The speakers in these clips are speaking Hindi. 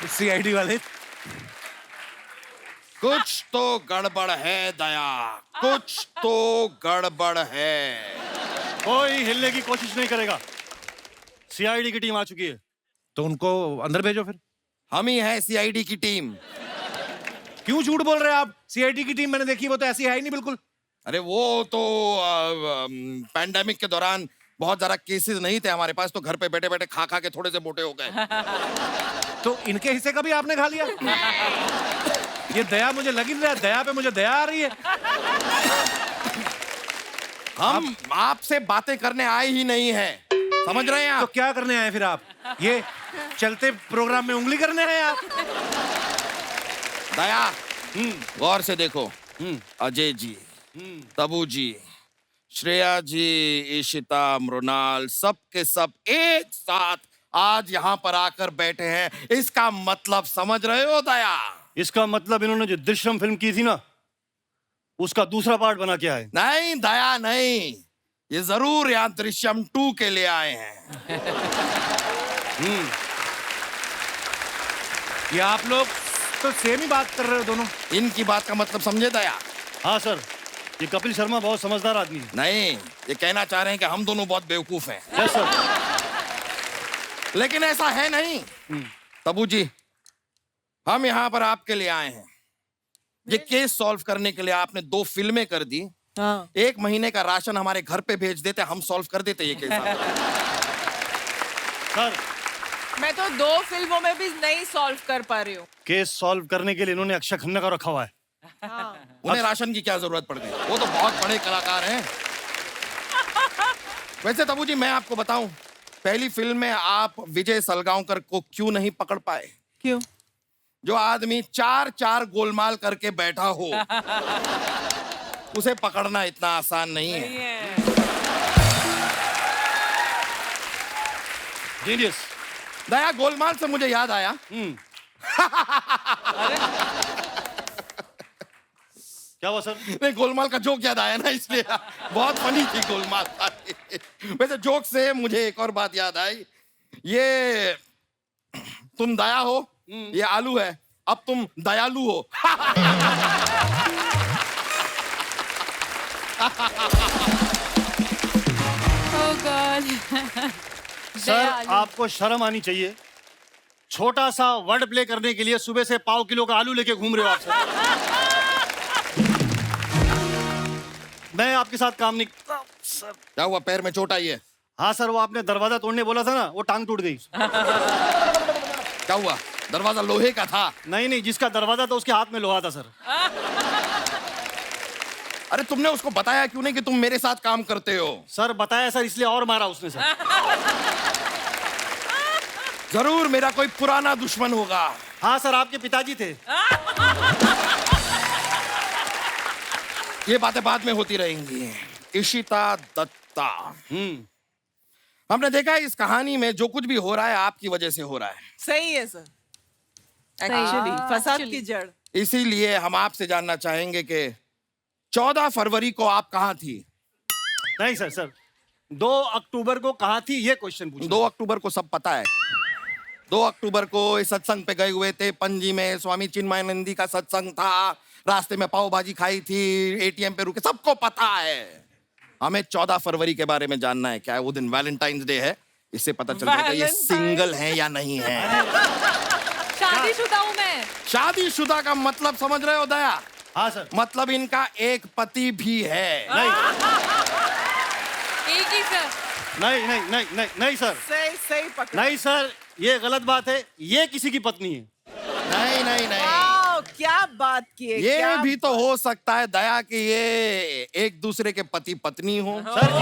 सीआईडी वाले। कुछ तो गड़बड़ है दया, कुछ तो गड़बड़ है। कोई हिलने की कोशिश नहीं करेगा। सीआईडी की टीम आ चुकी है। तो उनको अंदर भेजो फिर। हम ही हैं सीआईडी की टीम। क्यों झूठ बोल रहे हैं आप? सीआईडी की टीम मैंने देखी, वो तो ऐसी है ही नहीं बिल्कुल। अरे वो तो पैंडेमिक के दौरान बहुत ज्यादा केसेस नहीं थे हमारे पास, तो घर पे बैठे बैठे खा खा के थोड़े से मोटे हो गए। तो इनके हिस्से का भी आपने खा लिया? ये दया मुझे लग ही नहीं रहा, दया पे मुझे दया आ रही है। हम आपसे बातें करने आए ही नहीं हैं, समझ रहे हैं तो आप? क्या करने आए फिर आप? ये चलते प्रोग्राम में उंगली करने आए आप? दया, गौर से देखो। अजय जी, तबू जी, श्रेया जी, ईशिता, मृणाल, सब के सब एक साथ आज यहाँ पर आकर बैठे हैं। इसका मतलब समझ रहे हो दया? इसका मतलब इन्होंने जो दृश्यम फिल्म की थी ना, उसका दूसरा पार्ट बना के आए। नहीं दया नहीं, ये जरूर यहाँ दृश्यम 2 के लिए आए हैं। ये आप लोग तो सेम ही बात कर रहे हो दोनों। इनकी बात का मतलब समझे दया? हाँ सर, ये कपिल शर्मा बहुत समझदार आदमी है। नहीं, ये कहना चाह रहे हैं कि हम दोनों बहुत बेवकूफ हैं। Yes sir. लेकिन ऐसा है नहीं। तबू जी, हम यहाँ पर आपके लिए आए हैं। ये केस सॉल्व करने के लिए आपने 2 फिल्में कर दी। हाँ। 1 महीने का राशन हमारे घर पे भेज देते, हम सॉल्व कर देते ये केस। सर, मैं तो 2 फिल्मों में भी नहीं सॉल्व कर पा रही हूँ। केस सॉल्व करने के लिए इन्होंने अक्षय खन्ना का रखा हुआ है। उन्हें राशन की क्या जरूरत पड़ गई? वो तो बहुत बड़े कलाकार हैं। वैसे तबू जी, मैं आपको बताऊं, पहली फिल्म में आप विजय सलगांवकर को क्यों नहीं पकड़ पाए? क्यों? जो आदमी 4 गोलमाल करके बैठा हो, उसे पकड़ना इतना आसान नहीं है। जीनियस। दया, गोलमाल से मुझे याद आया। क्या हुआ सर? नहीं, गोलमाल का जोक याद आया ना, इसलिए बहुत फनी थी गोलमाल। वैसे जोक से मुझे एक और बात याद आई। ये तुम दया हो, ये आलू है, अब तुम दयालु हो। Oh God. सर, आपको शर्म आनी चाहिए। छोटा सा वर्ड प्ले करने के लिए सुबह से पाव किलो का आलू लेके घूम रहे हो आप सर। मैं आपके साथ काम नहीं। सर, क्या हुआ, पैर में चोट आई है? हाँ सर, वो आपने दरवाजा तोड़ने बोला था ना, वो टांग टूट गई। क्या हुआ, दरवाजा लोहे का था? नहीं नहीं, जिसका दरवाजा था उसके हाथ में लोहा था सर। अरे तुमने उसको बताया क्यों नहीं कि तुम मेरे साथ काम करते हो? सर बताया सर, इसलिए और मारा उसने सर। जरूर मेरा कोई पुराना दुश्मन होगा। हाँ सर, आपके पिताजी थे। ये बातें बाद में होती रहेंगी। इशिता दत्ता, हमने देखा है इस कहानी में जो कुछ भी हो रहा है आपकी वजह से हो रहा है। सही है सर। एक्चुअली फसाद की जड़। इसीलिए हम आपसे जानना चाहेंगे कि 14 फरवरी को आप कहाँ थी? नहीं सर, सर 2 अक्टूबर को कहाँ थी, ये क्वेश्चन पूछो। 2 अक्टूबर को सब पता है। 2 अक्टूबर को इस सत्संग पे गए हुए थे, पणजी में स्वामी चिन्मयानंदी का सत्संग था। रास्ते में पाव भाजी खाई थी, एटीएम पे रुके, सबको पता है। हमें 14 फरवरी के बारे में जानना है। क्या है वो दिन वैलेंटाइंस डे है, इससे पता चल जाएगा ये सिंगल है या नहीं है। शादीशुदा हूँ मैं। शादीशुदा का मतलब समझ रहे हो दया? हाँ सर। मतलब इनका एक पति भी है। नहीं एक ही सर। नहीं नहीं नहीं नहीं नहीं सर, सही सही पकड़ा। नहीं सर, ये गलत बात है। ये किसी की पत्नी है। नहीं नहीं नहीं, वाओ, क्या बात की है, ये क्या भी तो हो सकता है दया कि ये एक दूसरे के पति पत्नी हो। सर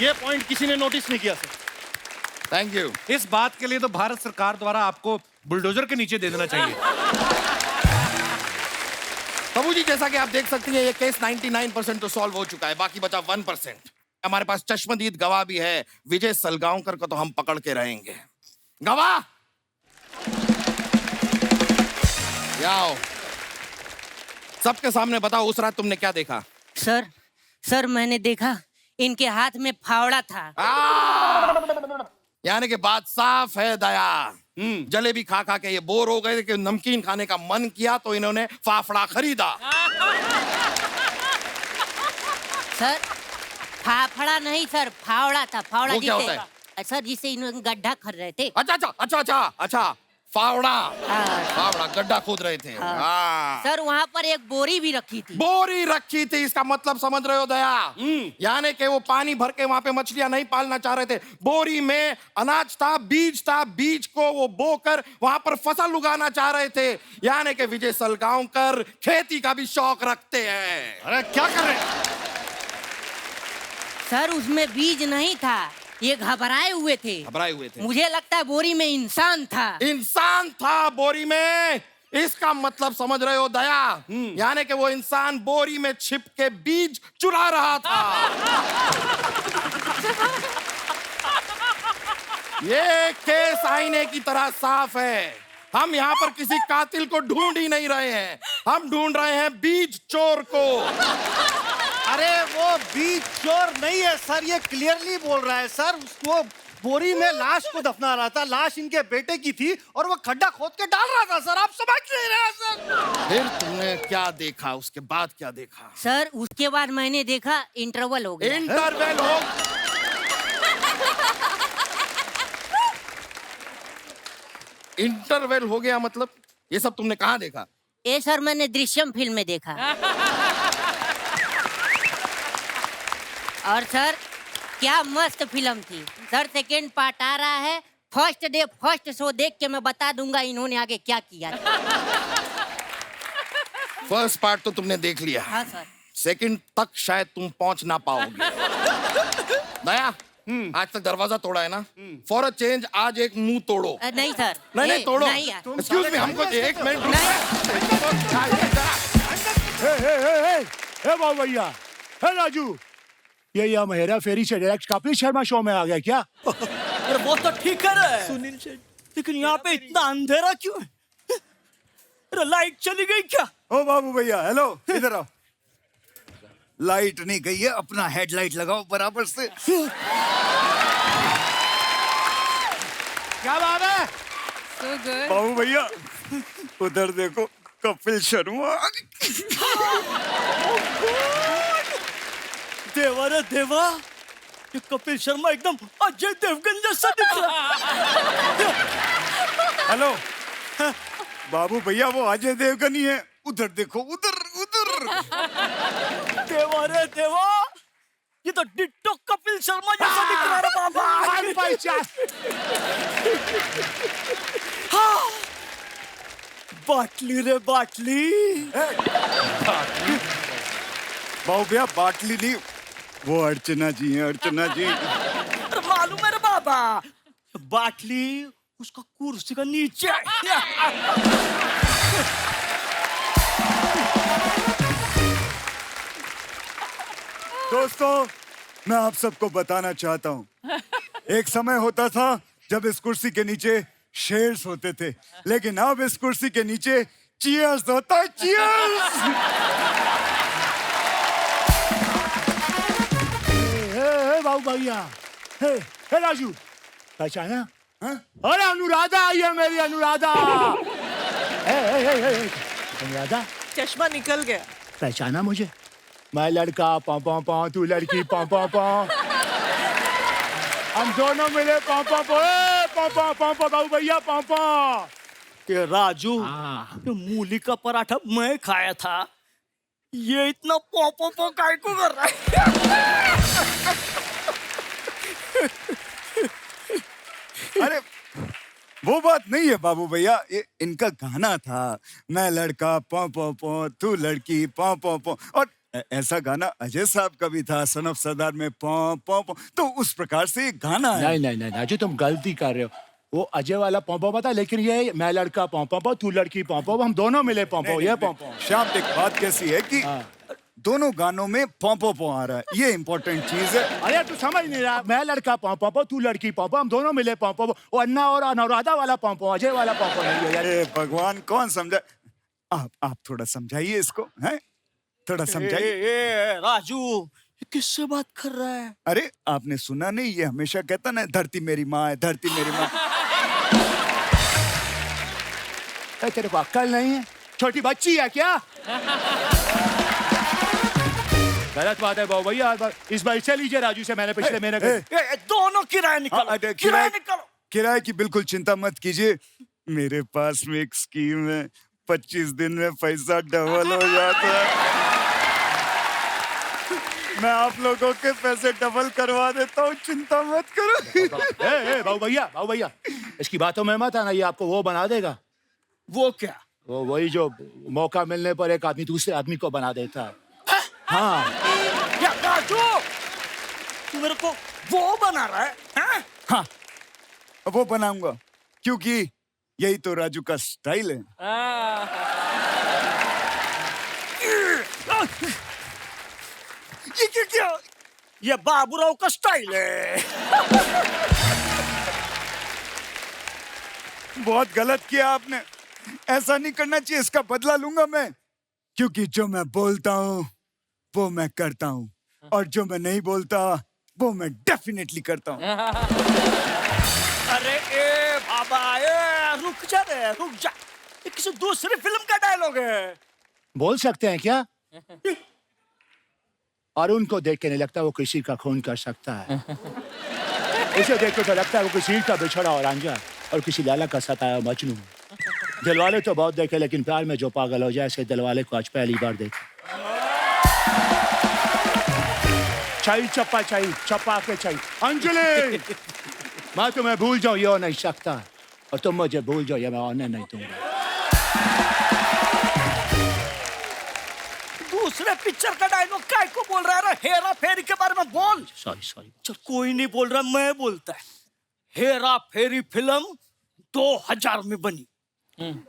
ये पॉइंट किसी ने नोटिस नहीं किया सर। Thank you. इस बात के लिए तो भारत सरकार द्वारा आपको बुलडोजर के नीचे दे देना चाहिए। तबू जी, जैसा कि आप देख सकती हैं, ये केस 99% तो सॉल्व हो चुका है, बाकी बचा 1%। हमारे पास चश्मदीद गवाह भी है, विजय सलगांवकर को तो हम पकड़ के रहेंगे। गवाह आओ, सबके सामने बताओ, उस रात तुमने क्या देखा? सर मैंने देखा इनके हाथ में फावड़ा था। यानी कि बात साफ है दया। जलेबी खा खा के ये बोर हो गए कि नमकीन खाने का मन किया तो इन्होंने फाफड़ा खरीदा। सर फाफड़ा नहीं सर, फावड़ा था, फावड़ा वो क्या होता जिसे सर जिसे इन्होंने गड्ढा कर रहे थे। अच्छा फावड़ा। हाँ। फावड़ा गड्ढा खोद रहे थे। हाँ। सर वहाँ पर एक बोरी भी रखी थी। बोरी रखी थी, इसका मतलब समझ रहे हो दया? यानी कि वो पानी भर के वहां पे मछलियां नहीं पालना चाह रहे थे। बोरी में अनाज था, बीज को वो बोकर वहां पर फसल उगाना चाह रहे थे। यानी कि विजय सलगांवकर खेती का भी शौक रखते हैं। अरे क्या कर रहे हैं? सर उसमें बीज नहीं था, ये घबराए हुए थे। घबराए हुए थे। मुझे लगता है बोरी में इंसान था। इंसान था बोरी में, इसका मतलब समझ रहे हो दया? यानी कि वो इंसान बोरी में छिप के बीज चुरा रहा था। ये केस आईने की तरह साफ है। हम यहाँ पर किसी कातिल को ढूंढ ही नहीं रहे हैं, हम ढूंढ रहे हैं बीज चोर को। अरे वो बीज चोर नहीं है सर, ये क्लियरली बोल रहा है सर। वो बोरी में लाश को दफना रहा था, लाश इनके बेटे की थी और वो खड्डा खोद के डाल रहा था सर। आप समझ नहीं रहे सर। फिर तुमने क्या देखा? उसके बाद क्या देखा? सर उसके बाद मैंने देखा इंटरवल हो गया। इंटरवेल हो। इंटरवेल हो गया मतलब? ये सब तुमने कहाँ देखा? ये सर मैंने दृश्यम फिल्म में देखा। और सर क्या मस्त फिल्म थी सर। सेकेंड पार्ट आ रहा है, फर्स्ट डे फर्स्ट शो देख के मैं बता दूंगा इन्होंने आगे क्या किया था। फर्स्ट पार्ट तो तुमने देख लिया। हाँ सर। सेकंड तक शायद तुम पहुंच ना पाओगे। दया, आज तक दरवाजा तोड़ा है ना? फॉर अ चेंज आज एक मुंह तोड़ो। नहीं सर। नहीं तोड़ो। नहीं यार। एक्सक्यूज मी, हमको एक मिनट। हे बाबू भैया, हे राजू, ये यहाँ हेरा फेरी से डायरेक्ट कपिल शर्मा शो में आ गया क्या? अरे वो तो ठीक कर रहा है सुनील शेठ, लेकिन यहाँ पे इतना अंधेरा क्यों है? अरे लाइट चली गई क्या? ओ बाबू भैया, हेलो, इधर आओ। लाइट नहीं गई है, अपना हेडलाइट लगाओ बराबर से। क्या बात है? So good. बाबू भैया उधर देखो, कपिल शर्मा। देवा रे देवा, ये कपिल शर्मा एकदम अजय देवगन जैसा दिख रहा। हेलो बाबू भैया, वो अजय देवगन ही है। उधर देखो, उधर उधर। देवा रे देवा, ये तो डिट्टो कपिल शर्मा जैसा दिख रहा है बाबा। हाँ, बाटली रे बाटली। बाबू भैया बाटली नहीं, वो अर्चना जी हैं, अर्चना जी। अरे मालूम है रे बाबा, बाटली उसका कुर्सी का नीचे है। दोस्तों, मैं आप सबको बताना चाहता हूँ, एक समय होता था जब इस कुर्सी के नीचे शेर्स होते थे, लेकिन अब इस कुर्सी के नीचे चीयर्स होता है। चीयर्स। बाबू भैया, हे राजू, पहचाना? अरे अनुराधा आई है मेरी, अनुराधा। अनुराधा, चश्मा निकल गया। पहचाना मुझे? मैं लड़का पौ पौ पौ, तू लड़की पौ पौ पौ, हम दोनों मिले पौ पौ पौ, पौ पौ पौ पौ, बाबू भैया पौ पौ। ये राजू, ये मूली का पराठा मैं खाया था, ये इतना पौ पौ पौ काय को कर रहा है? अरे वो बात नहीं है बाबू भैया, ये इनका गाना था, मैं लड़का पौ पौ पौ, तू लड़की पौ पौ पौ। और ऐसा गाना अजय साहब का भी था, सन ऑफ सरदार में पौ पौ पौ। तो उस प्रकार से ये गाना है। नहीं नहीं नहीं राजू, तुम गलती कर रहे हो। वो अजय वाला पौ पौ था, लेकिन ये मैं लड़का पौ पौ पौ, तू लड़की पौ पौ, हम दोनों मिले पौ पौ, ये पौ पौ। शाम एक बात कैसी है कि दोनों गानों में पौ पौ पौ आ रहा है, ये इंपॉर्टेंट चीज है। अरे तू समझ नहीं रहा, मैं लड़का पौ पौ पौ, तू लड़की पौ पौ, हम दोनों मिले पौ पौ। वो अन्ना और अनुराधा वाला पौ पौ, अजय वाला पौ पौ नहीं है। अरे भगवान, कौन समझा? आप थोड़ा समझाइए इसको, हैं? थोड़ा समझाइए। राजू, किससे बात कर रहा है? अरे आपने सुना नहीं, ये हमेशा कहता ना धरती मेरी माँ है, धरती मेरी माँ। तेरे को अक्ल नहीं है? छोटी बच्ची है क्या? गलत बात है बाबू भैया। इस बार इससे लीजिए राजू से, मैंने पिछले महीने दोनों किराए निकालो, किराए निकालो। किराए की बिल्कुल चिंता मत कीजिए, मेरे पास में एक स्कीम है, 25 दिन में पैसा डबल हो जाता है। मैं आप लोगों के पैसे डबल करवा देता हूँ, चिंता मत करो। बाबू भैया इसकी बातों में मत आना, ये आपको वो बना देगा। वो क्या? वो वही जो मौका मिलने पर एक आदमी दूसरे आदमी को बना देता है। हाँ क्या राजू, तू मेरे को वो बना रहा है? हाँ वो बनाऊंगा, क्योंकि यही तो राजू का स्टाइल है। ये क्या? ये बाबूराव का स्टाइल है। बहुत गलत किया आपने, ऐसा नहीं करना चाहिए, इसका बदला लूंगा मैं, क्योंकि जो मैं बोलता हूँ वो मैं करता हूँ, और जो मैं नहीं बोलता वो मैं डेफिनेटली करता हूँ। अरे ए बाबा, ए रुक जा रे, रुक जा। ये किसी दूसरी फिल्म का डायलॉग है। बोल सकते हैं क्या? और उनको देख के नहीं लगता वो किसी का खून कर सकता है। इसे देख के तो लगता है वो किसी का बिछड़ा और रांझा और किसी लाला का सताया मजनू। दिलवाले तो बहुत देखे, लेकिन प्यार में जो पागल हो जाए ऐसे दिलवाले को आज पहली बार देखे। चाहिए चप्पा के चाहिए। अंजलि, मैं तुम्हें भूल जाऊं ये हो नहीं सकता, और तुम मुझे भूल जाओ ये मैं होने नहीं दूंगा। दूसरे पिक्चर का डायलॉग काय को बोल रहा है? हेरा फेरी के बारे में बोल। सॉरी। चल कोई नहीं बोल रहा, मैं बोलता है। हेरा फेरी फिल्म 2000 में बनी।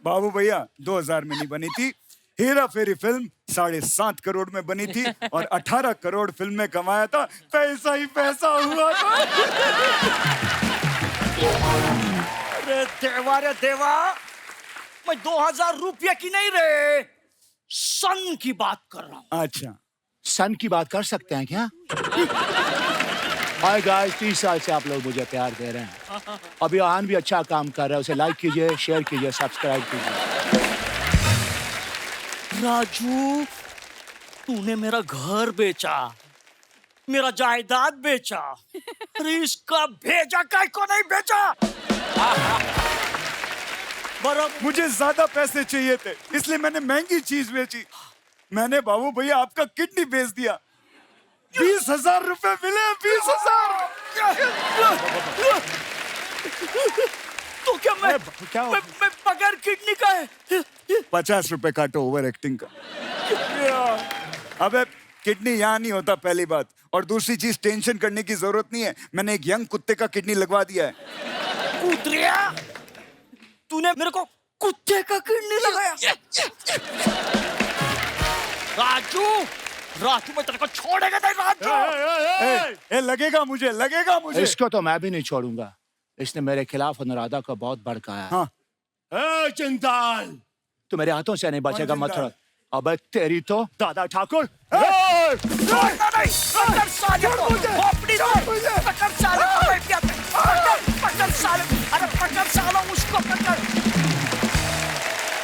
बाबू भैया 2000 में नहीं बनी थी, हेरा फेरी फिल्म 7.5 करोड़ में बनी थी, और 18 करोड़ फिल्म में कमाया था। पैसा ही पैसा हुआ था। अरे देवा, मैं 2000 रुपये की नहीं रे, सन की बात कर रहा हूँ। अच्छा, सन की बात कर सकते हैं क्या? हाय गाइस, 30 साल से आप लोग मुझे प्यार दे रहे हैं। अभी आन भी अच्छा काम कर रहा है, उसे लाइक कीजिए, शेयर कीजिए, सब्सक्राइब कीजिए। राजू, तूने मेरा घर बेचा, मेरा जायदाद बेचा, अरे इसका भेजा काय को नहीं बेचा? बराबर। मुझे ज्यादा पैसे चाहिए थे, इसलिए मैंने महंगी चीज बेची। मैंने बाबू भैया आपका किडनी बेच दिया। 20,000 रुपए मिले, 20,000। तो क्या मैं बगैर किडनी का है? 50 रुपए काटो ओवर एक्टिंग का। अबे किडनी यहाँ नहीं होता, पहली बात, और दूसरी चीज टेंशन करने की जरूरत नहीं है, मैंने एक यंग कुत्ते का किडनी लगवा दिया है। कुत्रिया, तूने मेरे को कुत्ते का किडनी लगाया? राजू, मैं तेरे को छोड़ेगा नहीं राजू। लगेगा मुझे। इसको तो मैं भी नहीं छोड़ूंगा, इसने मेरे खिलाफ अनुराधा को बहुत भड़काया। हाँ। चिंताल, तू मेरे हाथों से नहीं बचेगा, मत छोड़। अबे तेरी तो दादा ठाकुर। पकड़ साले उसको पकड़।